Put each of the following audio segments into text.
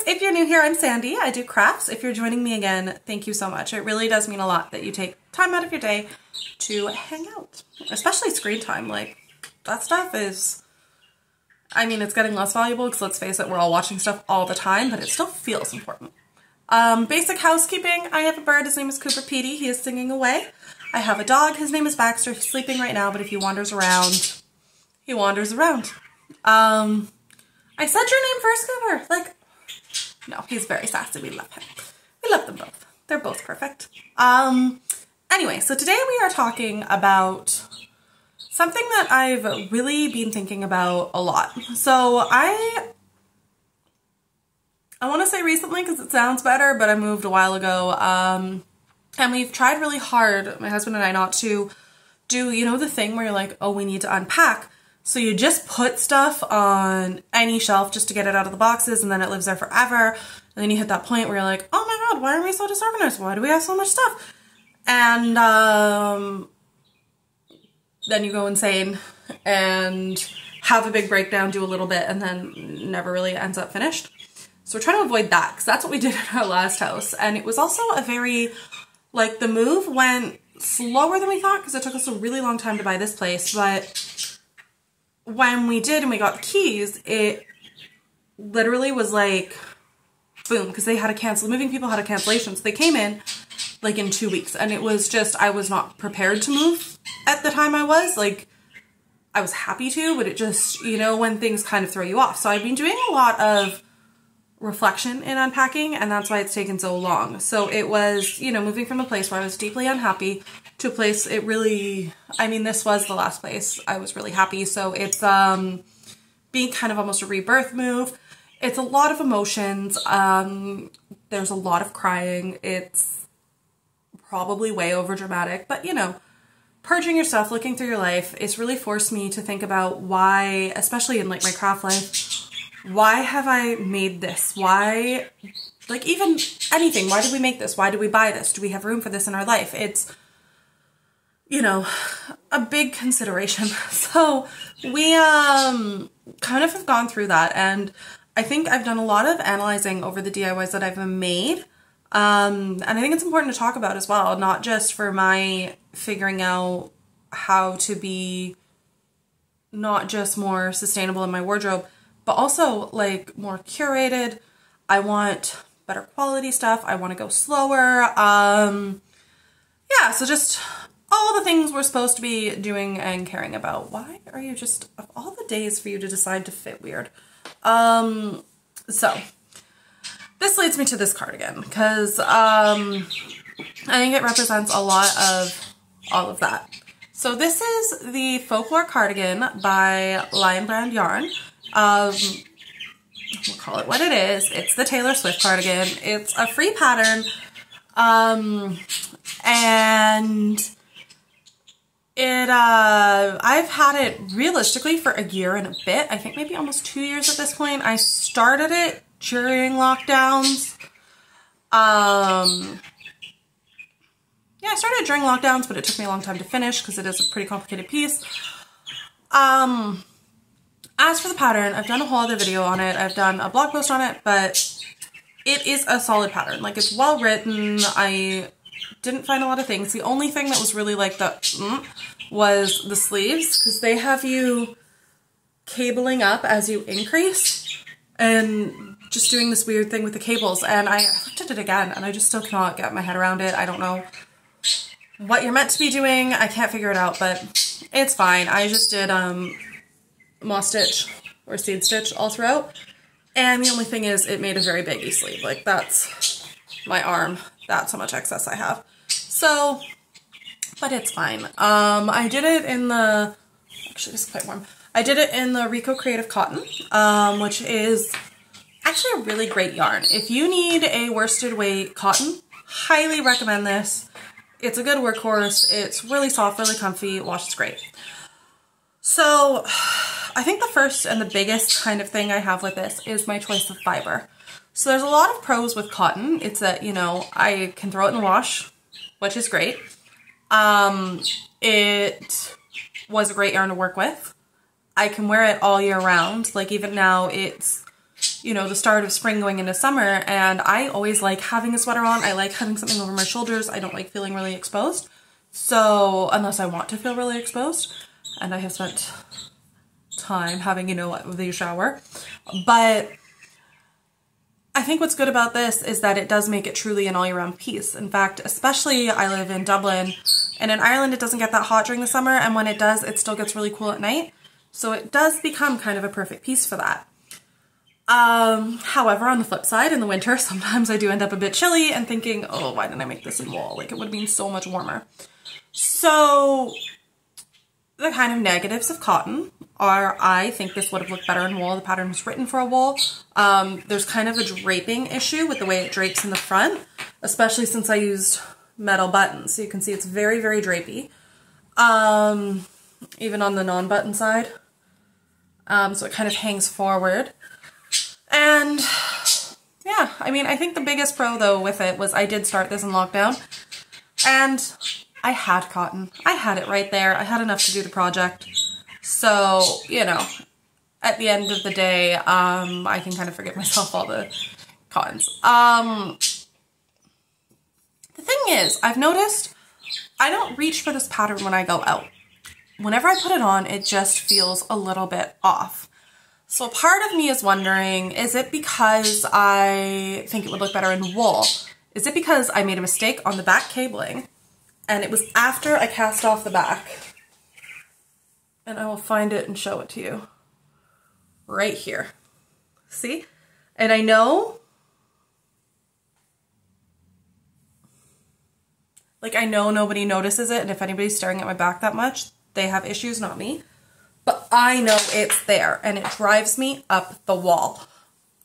guys, if you're new here, I'm Sandy. I do crafts. If you're joining me again, thank you so much. It really does mean a lot that you take time out of your day to hang out, especially screen time. Like, that stuff is, I mean, it's getting less valuable because let's face it, we're all watching stuff all the time, but it still feels important. Basic housekeeping. I have a bird. His name is Cooper Petey. He is singing away. I have a dog. His name is Baxter. He's sleeping right now, but if he wanders around, he wanders around. I said your name first, Cooper. Like, no, he's very sassy. We love him. We love them both. They're both perfect. Anyway, so today we are talking about something that I've really been thinking about a lot. So I want to say recently because it sounds better, but I moved a while ago. And we've tried really hard, my husband and I, not to do, you know, the thing where you're like, oh, we need to unpack. So you just put stuff on any shelf just to get it out of the boxes, and then it lives there forever. And then you hit that point where you're like, oh my God, why are we so disorganized? Why do we have so much stuff? And then you go insane and have a big breakdown, do a little bit, and then never really ends up finished. So we're trying to avoid that because that's what we did in our last house. And it was also a very, like, the move went slower than we thought because it took us a really long time to buy this place. But when we did and we got the keys, it literally was like, boom, because they had a cancel. Moving people had a cancellation. So they came in like in 2 weeks, and it was just, I was not prepared to move at the time. I was like, I was happy to, but it just, you know, when things kind of throw you off. So I've been doing a lot of reflection in unpacking, and that's why it's taken so long. So it was, you know, moving from a place where I was deeply unhappy to a place it really, I mean, this was the last place I was really happy. So it's being kind of almost a rebirth move. It's a lot of emotions. There's a lot of crying. It's probably way over dramatic, but you know, purging your stuff, looking through your life, it's really forced me to think about why, especially in like my craft life, why have I made this? Why, like, even anything, why did we make this? Why did we buy this? Do we have room for this in our life? It's, you know, a big consideration. So we kind of have gone through that, and I think I've done a lot of analyzing over the DIYs that I've made. And I think it's important to talk about as well, not just for my figuring out how to be not just more sustainable in my wardrobe, but also like more curated. I want better quality stuff. I want to go slower. Yeah, so just all the things we're supposed to be doing and caring about. Why are you just, of all the days for you to decide to fit weird? So this leads me to this cardigan because I think it represents a lot of all of that. So this is the Folklore Cardigan by Lion Brand Yarn. We'll call it what it is. It's the Taylor Swift cardigan. It's a free pattern, and it I've had it realistically for a year and a bit. I think maybe almost 2 years at this point. I started it during lockdowns. Yeah, I started during lockdowns, but it took me a long time to finish because it is a pretty complicated piece. As for the pattern, I've done a whole other video on it. I've done a blog post on it, but it is a solid pattern. Like, it's well written. I didn't find a lot of things. The only thing that was really like was the sleeves, because they have you cabling up as you increase and just doing this weird thing with the cables. And I looked at it again and I just still cannot get my head around it. I don't know what you're meant to be doing. I can't figure it out, but it's fine. I just did moss stitch or seed stitch all throughout, and the only thing is it made a very baggy sleeve. Like, that's my arm, that's how much excess I have. So, but it's fine. I did it in the, actually this is quite warm, I did it in the Rico Creative Cotton, which is actually a really great yarn. If you need a worsted weight cotton, highly recommend this. It's a good workhorse, it's really soft, really comfy, it washes great. So I think the first and the biggest kind of thing I have with this is my choice of fiber. So there's a lot of pros with cotton. It's that, you know, I can throw it in the wash, which is great. It was a great yarn to work with. I can wear it all year round. Like, even now it's you know, the start of spring going into summer, and I always like having a sweater on. I like having something over my shoulders. I don't like feeling really exposed. So, unless I want to feel really exposed, and I have spent time having, you know, the shower. But I think what's good about this is that it does make it truly an all-year-round piece. In fact, especially I live in Dublin, and in Ireland it doesn't get that hot during the summer, and when it does, it still gets really cool at night. So it does become kind of a perfect piece for that. However, on the flip side, in the winter, sometimes I do end up a bit chilly and thinking, oh, why didn't I make this in wool? Like, it would have been so much warmer. So the kind of negatives of cotton are, I think this would have looked better in wool. The pattern was written for a wool. There's kind of a draping issue with the way it drapes in the front, especially since I used metal buttons. So you can see it's very, very drapey. Even on the non-button side. So it kind of hangs forward. And yeah, I mean, I think the biggest pro though with it was I did start this in lockdown, and I had cotton. I had it right there. I had enough to do the project. So, you know, at the end of the day, I can kind of forgive myself all the cottons. The thing is, I've noticed I don't reach for this pattern when I go out. Whenever I put it on, it just feels a little bit off. So part of me is wondering, is it because I think it would look better in wool? Is it because I made a mistake on the back cabling, and it was after I cast off the back? And I will find it and show it to you. Right here. See? And I know, like, I know nobody notices it, and if anybody's staring at my back that much, they have issues, not me. But I know it's there, and it drives me up the wall.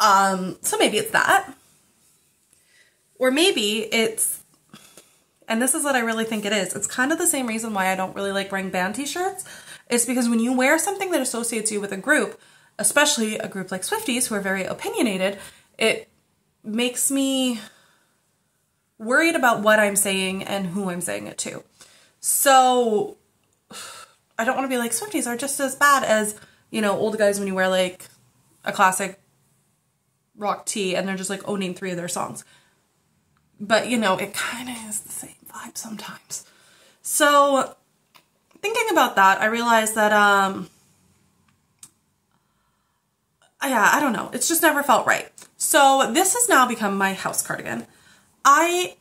So maybe it's that. Or maybe it's, and this is what I really think it is, it's kind of the same reason why I don't really like wearing band t-shirts. It's because when you wear something that associates you with a group, especially a group like Swifties who are very opinionated, it makes me worried about what I'm saying and who I'm saying it to. So I don't want to be like, Swifties are just as bad as, you know, old guys when you wear like a classic rock tee and they're just like, oh, name 3 of their songs. But, you know, it kind of is the same vibe sometimes. So thinking about that, I realized that, yeah, I don't know. It's just never felt right. So this has now become my house cardigan. I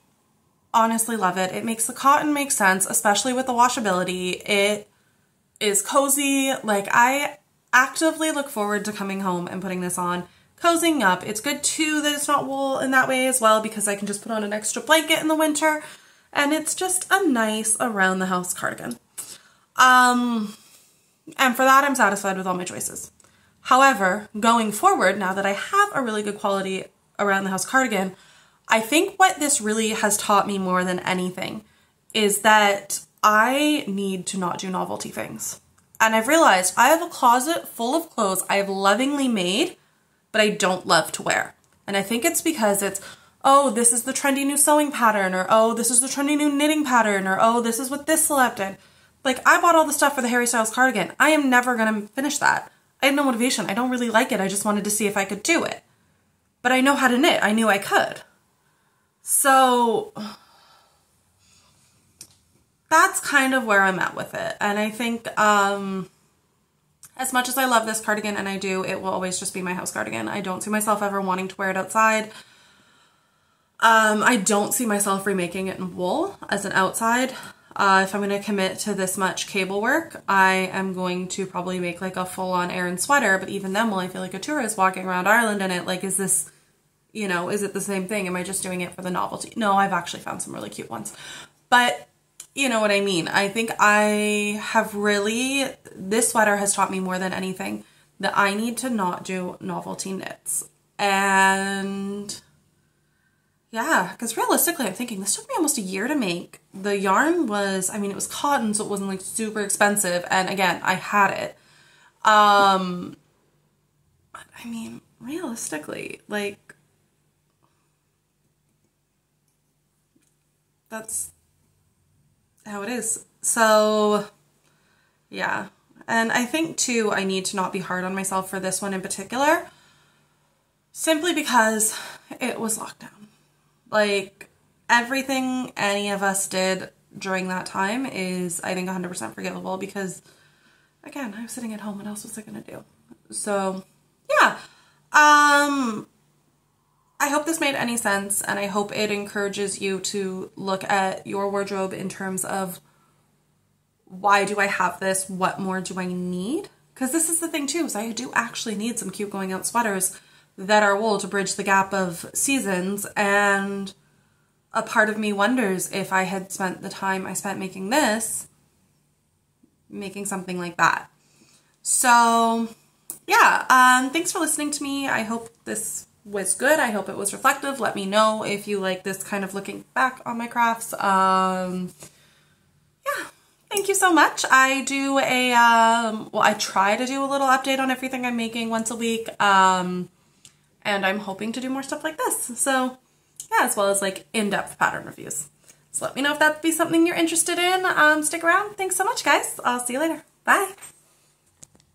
honestly love it. It makes the cotton make sense, especially with the washability. It is cozy. Like, I actively look forward to coming home and putting this on, cozying up. It's good too that it's not wool in that way as well, because I can just put on an extra blanket in the winter, and it's just a nice around the house cardigan. And for that, I'm satisfied with all my choices. However, going forward, now that I have a really good quality around the house cardigan, I think what this really has taught me more than anything is that I need to not do novelty things. And I've realized I have a closet full of clothes I have lovingly made, but I don't love to wear. And I think it's because it's, oh, this is the trendy new sewing pattern, or oh, this is the trendy new knitting pattern, or oh, this is what this celeb did. Like, I bought all the stuff for the Harry Styles cardigan. I am never going to finish that. I had no motivation. I don't really like it. I just wanted to see if I could do it. But I know how to knit. I knew I could. So that's kind of where I'm at with it. And I think as much as I love this cardigan, and I do, it will always just be my house cardigan. I don't see myself ever wanting to wear it outside. I don't see myself remaking it in wool as an outside. If I'm going to commit to this much cable work, I am going to probably make like a full-on Aran sweater. But even then, will I feel like a tourist walking around Ireland in it? Like, is this, you know, is it the same thing? Am I just doing it for the novelty? No, I've actually found some really cute ones. But you know what I mean? I think I have really, this sweater has taught me more than anything that I need to not do novelty knits. And yeah, because realistically, I'm thinking this took me almost a year to make. The yarn was, I mean, it was cotton, so it wasn't like super expensive. And again, I had it. I mean, realistically, like, that's how it is. So yeah. And I think too, I need to not be hard on myself for this one in particular. simply because it was lockdown. Like, everything any of us did during that time is, I think, 100% forgivable because, again, I was sitting at home. What else was I going to do? So, yeah. I hope this made any sense, and I hope it encourages you to look at your wardrobe in terms of, why do I have this? What more do I need? Because this is the thing too, is I do actually need some cute going out sweaters that are wool to bridge the gap of seasons, and a part of me wonders if I had spent the time I spent making this, making something like that. So yeah, thanks for listening to me. I hope this was good. I hope it was reflective. Let me know if you like this kind of looking back on my crafts. Yeah, thank you so much. I do a, well, I try to do a little update on everything I'm making once a week. And I'm hoping to do more stuff like this. So yeah, as well as like in-depth pattern reviews. So let me know if that'd be something you're interested in. Stick around. Thanks so much, guys. I'll see you later. Bye.